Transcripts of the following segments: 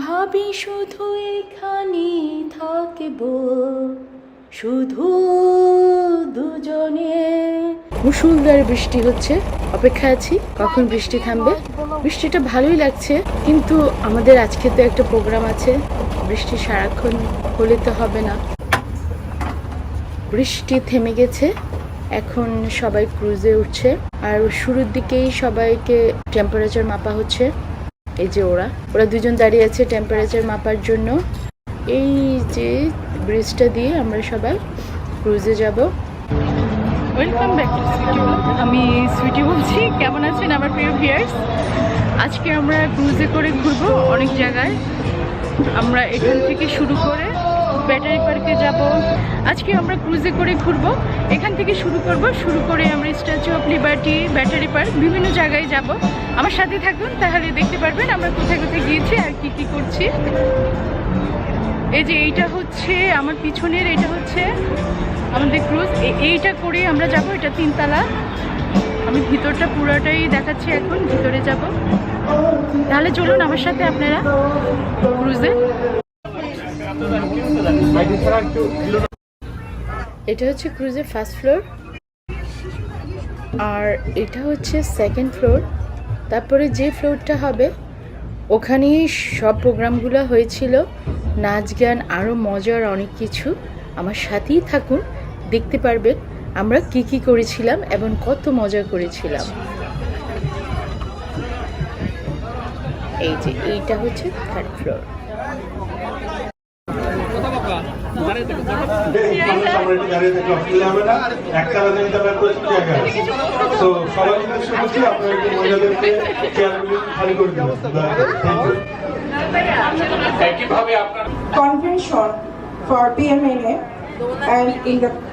ভাবি শুধু এখানে থাকব, শুধু দুজনে। মুষলধারে বৃষ্টি হচ্ছে, অপেক্ষায় আছি কখন বৃষ্টি থামবে। বৃষ্টিটা ভালোই লাগছে, কিন্তু আমাদের আজকে তো একটা প্রোগ্রাম আছে, বৃষ্টি সারাক্ষণ হলে তো হবে না। বৃষ্টি থেমে গেছে, এখন সবাই ক্রুজে উঠছে, আর শুরুর দিকেই সবাইকে টেম্পারেচার মাপা হচ্ছে। এই যে ওরা দুজন দাঁড়িয়ে আছে টেম্পারেচার মাপার জন্য। এই যে ব্রিজটা দিয়ে আমরা সবাই ক্রুজে যাব। Welcome back to Sweety. আমি সুইটি বলছি। কেমন আছেন আমার প্রিয় ভিউয়ার্স? আজকে আমরা ক্রুজে করে ঘুরবো অনেক জায়গায়। আমরা এখান থেকে শুরু করে ব্যাটারি পার্কে যাব। আজকে আমরা ক্রুজে করে ঘুরবো, এখান থেকে শুরু করে আমরা statue of liberty, battery park, বিভিন্ন জায়গায় যাব। আমার সাথে থাকুন, তাহলে দেখতে পারবেন আমরা কোথায় কোথায় গিয়েছি আর কি কি করছি। এই যে এইটা হচ্ছে আমার পিছনের, এটা হচ্ছে আমাদের ক্রুজ। এইটা করে আমরা যাব, এটা 3 তলা। আমি ভিতরটা পুরোটাই দেখাচ্ছি, এখন ভিতরে যাব। তাহলে চলুন আমার সাথে আপনারা ক্রুজে। এটা হচ্ছে ক্রুজের ফার্স্ট ফ্লোর, আর এটা হচ্ছে সেকেন্ড ফ্লোর। তারপরে যে ফ্লোরটা হবে ওখানেই সব প্রোগ্রামগুলো হয়েছিল, নাচ গান, আরও মজার অনেক কিছু। আমার সাথেই থাকুন, দেখতে পারবেন আমরা কি কি করেছিলাম এবং কত মজা করেছিলাম। এই যে এইটা হচ্ছে third floor. Convention for PMNA, and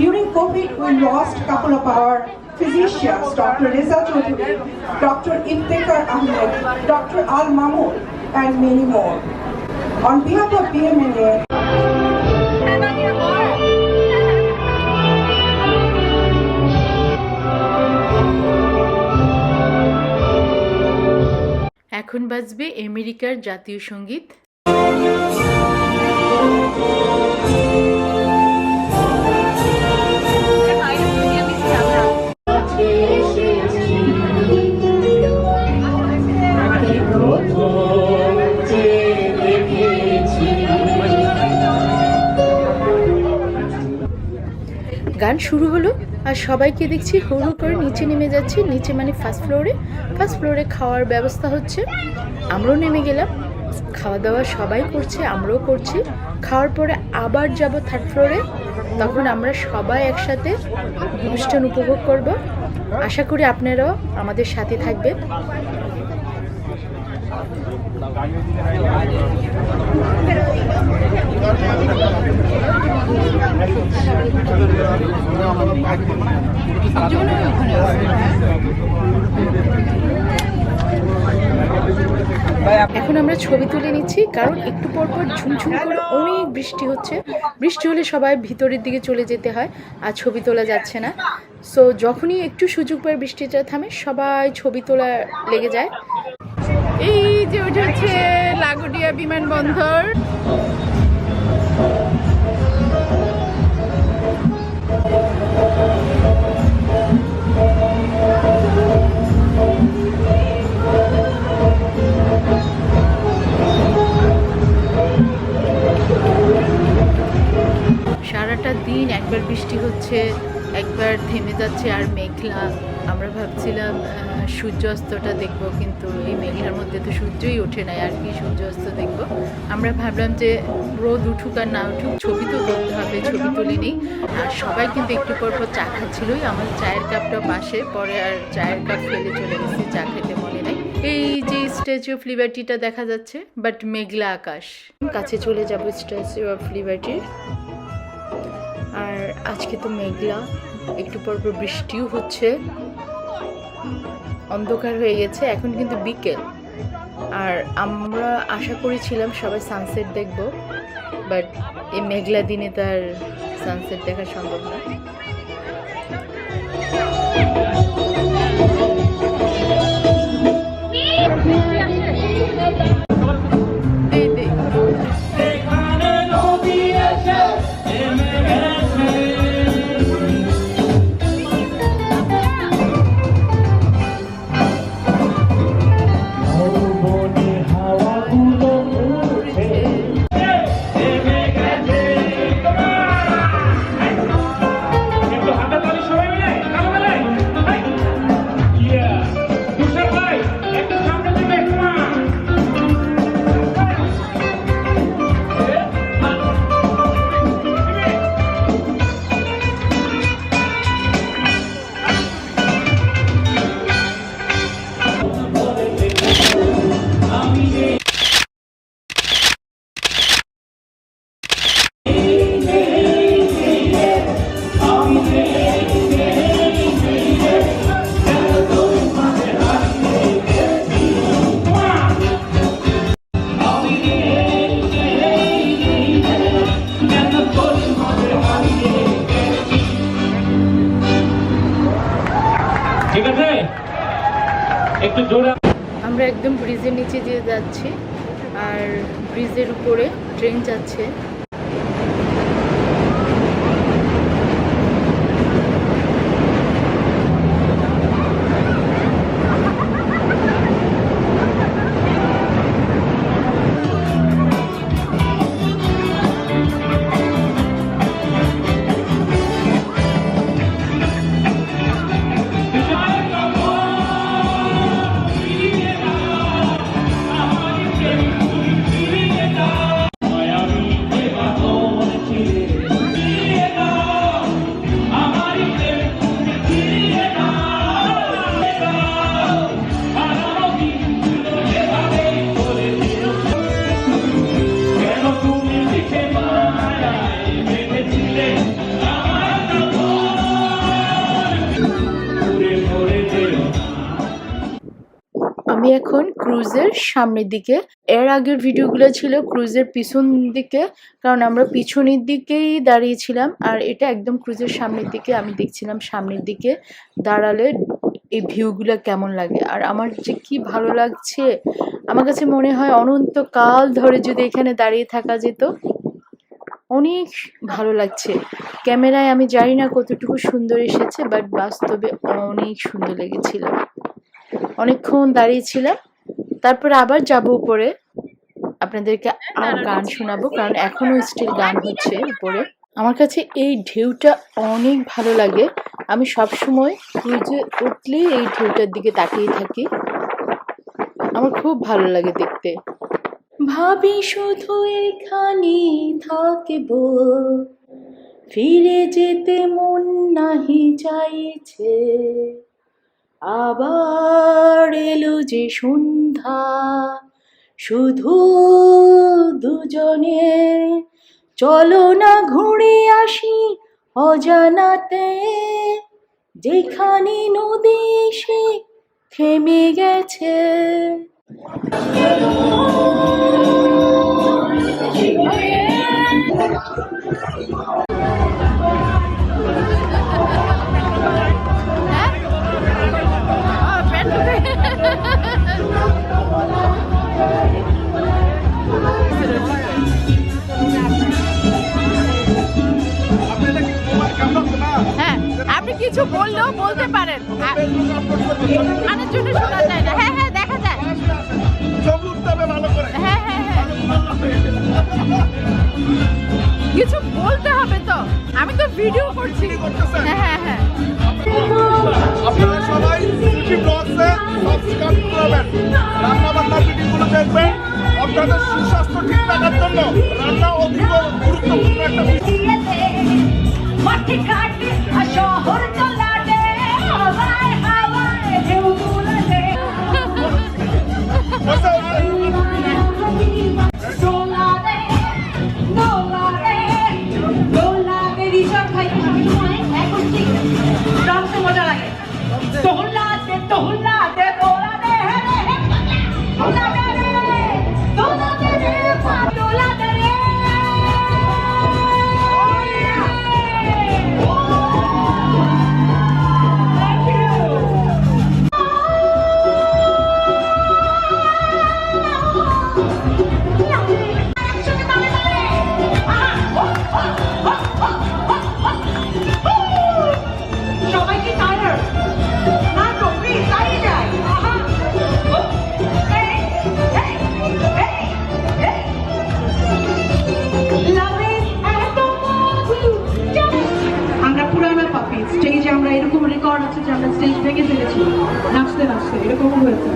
during COVID we lost a couple of our physicians, Dr. Reza Chaudhary, Dr. Iftekhar Ahmed, Dr. Al Mamoud, and many more. On behalf of PMNA, এখন বাজবে আমেরিকার জাতীয় সঙ্গীত। গান শুরু হলো আর সবাইকে দেখছি হু হু করে নিচে নেমে যাচ্ছে। নিচে মানে ফার্স্ট ফ্লোরে খাওয়ার ব্যবস্থা হচ্ছে। আমরাও নেমে গেলাম, খাওয়া দাওয়া সবাই করছে, আমরাও করছি। খাওয়ার পরে আবার যাব থার্ড ফ্লোরে, তখন আমরা সবাই একসাথে অনুষ্ঠান উপভোগ করব। আশা করি আপনারাও আমাদের সাথে থাকবেন। এখন আমরা ছবি তুলে নিচ্ছি, কারণ একটু পর পর ঝুমঝুম করে অনেক বৃষ্টি হচ্ছে। বৃষ্টি হলে সবাই ভিতরের দিকে চলে যেতে হয়, আর ছবি তোলা যাচ্ছে না। সো যখনই একটু সুযোগ পায় বৃষ্টিটা থামে, সবাই ছবি তোলা লেগে যায়। এই যে ওটা হচ্ছে লাগোডিয়া বিমানবন্দর। সারাটা দিন একবার বৃষ্টি হচ্ছে, একবার থেমে যাচ্ছে আর মেঘলা। আমরা ভাবছিলাম সূর্যাস্তটা দেখবো, কিন্তু এই মেঘলার মধ্যে তো সূর্যই ওঠে নাই, আর কি সূর্যাস্ত দেখবো। আমরা ভাবলাম যে রোদ উঠুক আর না উঠুক, ছবি তো তুলতে হবে, ছবি তুলে নিই। আর সবাই কিন্তু একটু পর পর চা খাচ্ছিলই। আমার চায়ের কাপটা পাশে, পরে আর চায়ের কাপ ফেলে চলে গেছি, চা খেতে মনে নেই। এই যে স্ট্যাচু অফ লিবার্টিটা দেখা যাচ্ছে, বাট মেঘলা আকাশ। কাছে চলে যাব স্ট্যাচু অফ লিবার্টির। আর আজকে তো মেঘলা, একটু পর পর বৃষ্টিও হচ্ছে, অন্ধকার হয়ে গেছে। এখন কিন্তু বিকেল, আর আমরা আশা করেছিলাম সবাই সানসেট দেখব, বাট এই মেঘলা দিনে তার সানসেট দেখা সম্ভব না। আমরা একদম ব্রিজের নিচে দিয়ে যাচ্ছি আর ব্রিজের উপরে ট্রেন যাচ্ছে। আমি এখন ক্রুজের সামনের দিকে, এর আগের ভিডিওগুলো ছিল ক্রুজের পিছন দিকে, কারণ আমরা পিছনের দিকেই দাঁড়িয়েছিলাম। আর এটা একদম ক্রুজের সামনের দিকে। আমি দেখছিলাম সামনের দিকে দাঁড়ালে এই ভিউগুলো কেমন লাগে, আর আমার যে কি ভালো লাগছে। আমার কাছে মনে হয় অনন্তকাল ধরে যদি এখানে দাঁড়িয়ে থাকা যেত। অনেক ভালো লাগছে। ক্যামেরায় আমি জানি না কতটুকু সুন্দর এসেছে, বাট বাস্তবে অনেক সুন্দর লেগেছিল। অনেকক্ষণ দাঁড়িয়েছিলাম, তারপরে আবার যাব উপরে, আপনাদেরকে আর গান শোনাবো, কারণ এখনো স্টিল গান হচ্ছে উপরে। আমার কাছে এই ঢেউটা অনেক ভালো লাগে। আমি সব সময় ক্রুজে উঠলেই এই ঢেউটার দিকে তাকিয়ে থাকি, আমার খুব ভালো লাগে দেখতে। ভাবি শুধু এখানে থাকবো, ফিরে যেতে মন নাহি চাইছে। আবার এলো যে সন্ধ্যা, শুধু দুজনে, চলো না ঘুরে আসি অজানাতে, যেখানে নদী এসে থেমে গেছে। হ্যাঁ, আপনি কিছু বললেও বলতে পারেন, গানের জন্য শোনা যায় না। হ্যাঁ হ্যাঁ, দেখা যায়। হ্যাঁ হ্যাঁ হ্যাঁ, কিছু বলতে হবে তো, আমি তো ভিডিও করছি। হ্যাঁ হ্যাঁ হ্যাঁ, আপনারা সবাই সুখী ব্লগসে সাবস্ক্রাইব করবেন, রান্না বান্নার ভিডিওগুলো দেখবেন। আপনাদের সুস্বাস্থ্য ঠিক রাখার জন্য রান্না অধিক গুরুত্বপূর্ণ একটা বিষয়। হচ্ছে যে আমরা স্টেজ ভেঙে ফেলেছি নাচতে নাচতে, এরকমও হয়েছে।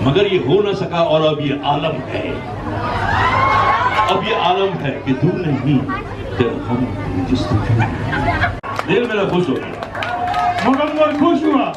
मगर ये हो न सका और अब ये आलम है, अब ये आलम है कि तू नहीं तेरा हम जिस दिल मेरा खुश हो गया, मुकम्मल खुश हुआ।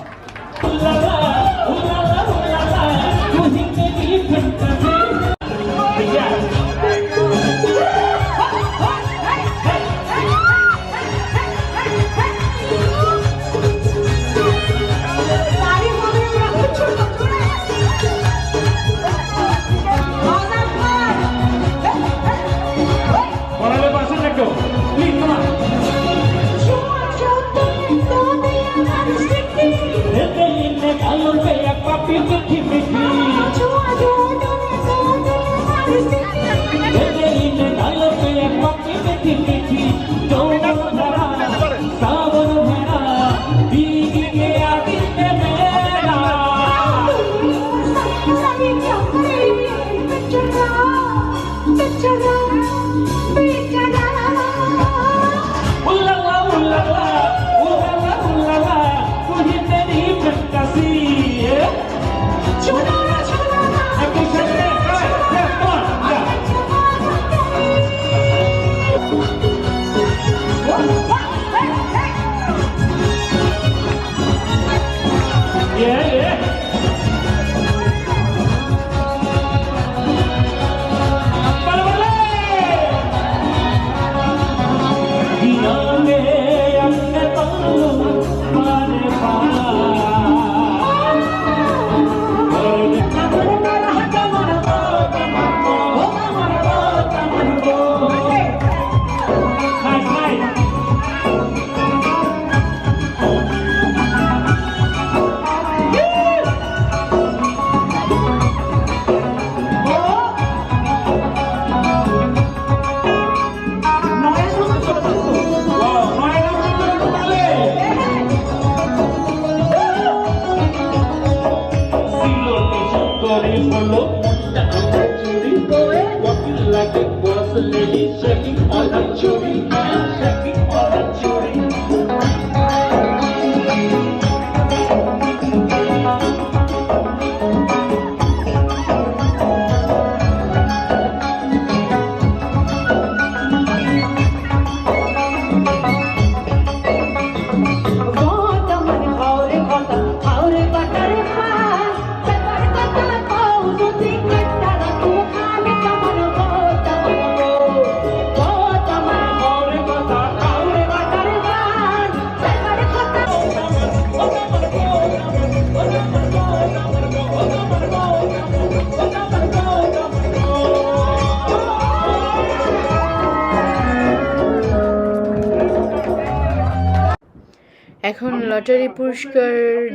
এখন লটারি পুরস্কার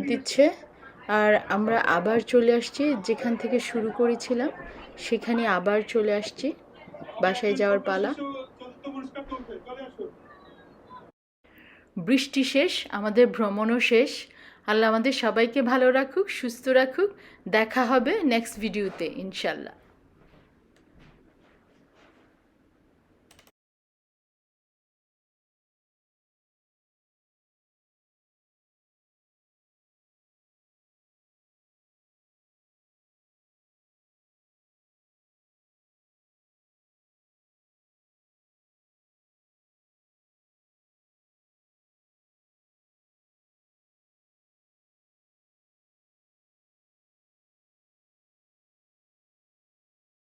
দিচ্ছে আর আমরা আবার চলে আসছি যেখান থেকে শুরু করেছিলাম সেখানে আবার চলে আসছি বাসায় যাওয়ার পালা বৃষ্টি শেষ আমাদের ভ্রমণও শেষ আল্লাহ আমাদের সবাইকে ভালো রাখুক সুস্থ রাখুক দেখা হবে নেক্সট ভিডিওতে ইনশাল্লাহ